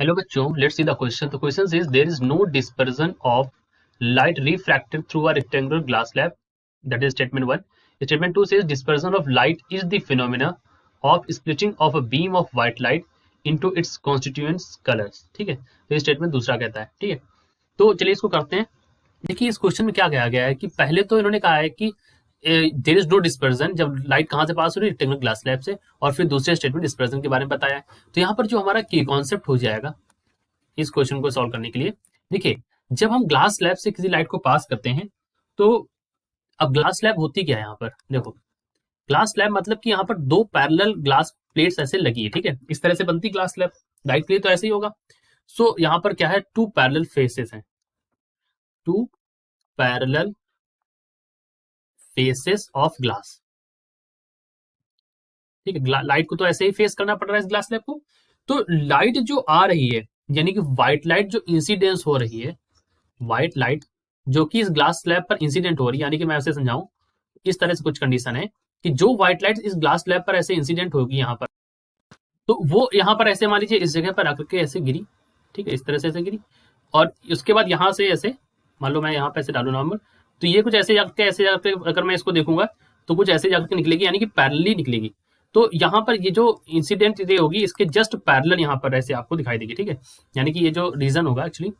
Hello बच्चों, let's see the question. The question says there is no dispersion of light refracted through a rectangular glass slab. That is statement 1. Statement 2 says dispersion of light is the phenomena of splitting of a beam of white light into its constituent colors. ठीक है, तो ये statement दूसरा कहता है. ठीक है, तो चलिए इसको करते हैं. देखिए इस क्वेश्चन में क्या कहा गया है कि पहले तो इन्होंने कहा है कि देर इज नो डिस्पर्जन, जब लाइट कहां से पास हो रही है, रेक्टेंगुलर ग्लास स्लैब से, और फिर दूसरे स्टेटमेंट डिस्पर्जन के बारे में बताया है. तो यहाँ पर जो हमारा की कॉन्सेप्ट हो जाएगा इस क्वेश्चन को सॉल्व करने के लिए, देखिए जब हम ग्लास स्लैब से किसी लाइट को पास करते हैं तो अब ग्लास स्लैब होती क्या है, यहाँ पर देखो ग्लास स्लैब मतलब कि यहाँ पर दो पैरेलल ग्लास प्लेट्स ऐसे लगी है. ठीक है, इस तरह से बनती ग्लास स्लैब. लाइट के लिए तो ऐसे ही होगा. सो यहाँ पर क्या है, टू पैरेलल फेसेस हैं, two parallel faces of glass. ठीक है, लाइट को तो ऐसे ही फेस करना पड़ रहा है इस ग्लास स्लैब को. तो लाइट जो आ रही है, यानी कि व्हाइट लाइट जो इंसिडेंस हो रही है, व्हाइट लाइट जो कि इस ग्लास स्लैब पर इंसिडेंट हो रही है, यानी कि मैं ऐसे समझाऊं, इस तरह से कुछ कंडीशन है कि जो व्हाइट लाइट इस ग्लास स्लैब पर ऐसे इंसिडेंट होगी यहाँ पर, तो वो यहाँ पर ऐसे मान लीजिए इस जगह पर आकर के ऐसे गिरी. ठीक है, इस तरह से ऐसे गिरी, और उसके बाद यहाँ से ऐसे मान लो मैं यहाँ पे ऐसे डालू नॉर्मल, तो ये कुछ ऐसे जाकर अगर मैं इसको देखूंगा तो कुछ ऐसे जाकर निकलेगी, यानी कि पैरेलली निकलेगी. तो यहाँ पर ये जो इंसिडेंट रे होगी इसके जस्ट पैरेलल यहाँ पर ऐसे आपको दिखाई देगी. ठीक है, यानी कि ये जो रीजन होगा एक्चुअली,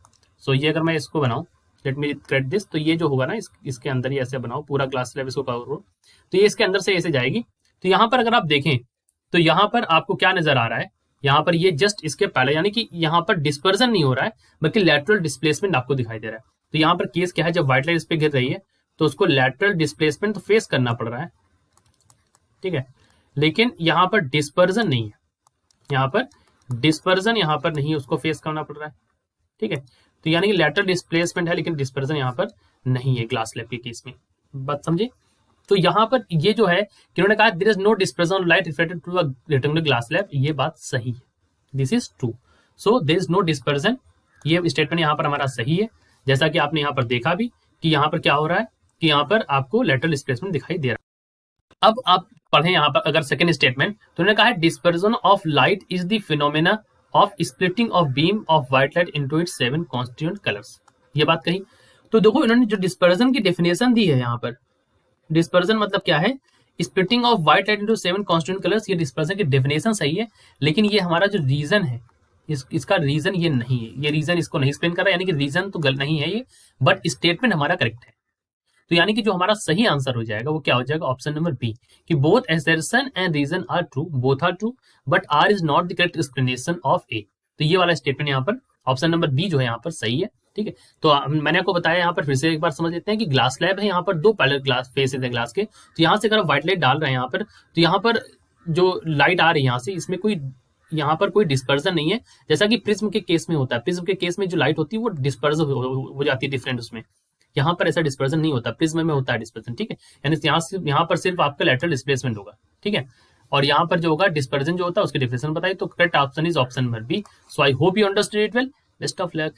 सो ये अगर मैं इसको बनाऊं, लेट मी क्रिएट दिस, तो ये जो होगा ना इसके अंदर ही ऐसे बनाओ पूरा ग्लास स्लैब इसको कवर हो, तो ये इसके अंदर से ऐसे जाएगी. तो यहाँ पर अगर आप देखें तो यहाँ पर आपको क्या नजर आ रहा है, यहाँ पर ये जस्ट इसके पहले, यानी कि यहाँ पर डिस्पर्जन नहीं हो रहा है बल्कि लैटरल डिस्प्लेसमेंट आपको दिखाई दे रहा है. तो यहाँ पर केस क्या है, जब व्हाइट लाइट इस पे गिर रही है तो उसको लैटरल डिस्प्लेसमेंट तो फेस करना पड़ रहा है. ठीक है, लेकिन यहाँ पर डिस्पर्जन नहीं है, यहाँ पर डिस्पर्जन यहाँ पर नहीं, उसको फेस करना पड़ रहा है. ठीक है, तो यानी कि लैटरल डिस्प्लेसमेंट है लेकिन डिस्पर्जन यहाँ पर नहीं है ग्लास स्लैब के केस में. बात समझे? तो यहाँ पर ये जो है कि उन्होंने कहा there is no dispersion of light reflected through a rectangular glass slab, ये बात सही है, this is true. So there is no dispersion, ये स्टेटमेंट यहाँ पर हमारा सही है. जैसा कि आपने यहाँ पर देखा भी कि यहाँ पर क्या हो रहा है कि यहाँ पर आपको लैटरल डिस्प्लेसमेंट दिखाई दे रहा है. अब आप पढ़ें यहाँ पर अगर सेकंड स्टेटमेंट, तो उन्होंने कहा है dispersion of light is the phenomena of splitting of beam of white light into its 7 constituent colours. ये बात कही. तो देखो इन्होंने जो डिस्पर्जन की डेफिनेशन दी है यहाँ पर, डिस्पर्जन मतलब क्या है, splitting of white light into 7 constituent colours. ये डिस्पर्जन की डेफिनेशन सही है, लेकिन ये हमारा जो रीजन है इसका रीजन ये नहीं है, ये रीजन इसको नहीं एक्सप्लेन कर रहा है, यानी कि रीजन तो गलत नहीं है ये, बट स्टेटमेंट हमारा करेक्ट है. तो यानी कि जो हमारा सही आंसर हो जाएगा वो क्या हो जाएगा, ऑप्शन नंबर बी, कि both assertion and reason are true, both are true, but R is not the correct explanation of A. तो ये वाला स्टेटमेंट यहाँ पर ऑप्शन नंबर बी जो है यहाँ पर सही है. ठीक है, तो मैंने आपको बताया, यहाँ पर फिर से एक बार समझ लेते हैं कि ग्लास स्लैब है, यहाँ पर दो पैरेलल ग्लास फेसेस है ग्लास के. तो यहाँ से अगर व्हाइट लाइट डाल रहे हैं यहाँ पर, तो यहाँ पर जो लाइट आ रही है यहाँ से, इसमें कोई यहाँ पर कोई डिस्पर्जन नहीं है, जैसा कि प्रिज्म के केस में होता है. प्रिज्म के केस में जो लाइट होती है वो डिस्पर्ज हो जाती है डिफरेंट उसमें. यहाँ पर ऐसा डिस्पर्जन नहीं होता, प्रिज्म में होता है डिस्पर्जन. ठीक है, यानी यहाँ पर सिर्फ आपका लैटरल डिस्प्लेसमेंट होगा. ठीक है, और यहाँ पर जो होगा डिस्पर्जन जो होता है उसकी डिफिनेशन बताइए. तो correct option is option number B. So I hope you understood it well. Best of luck.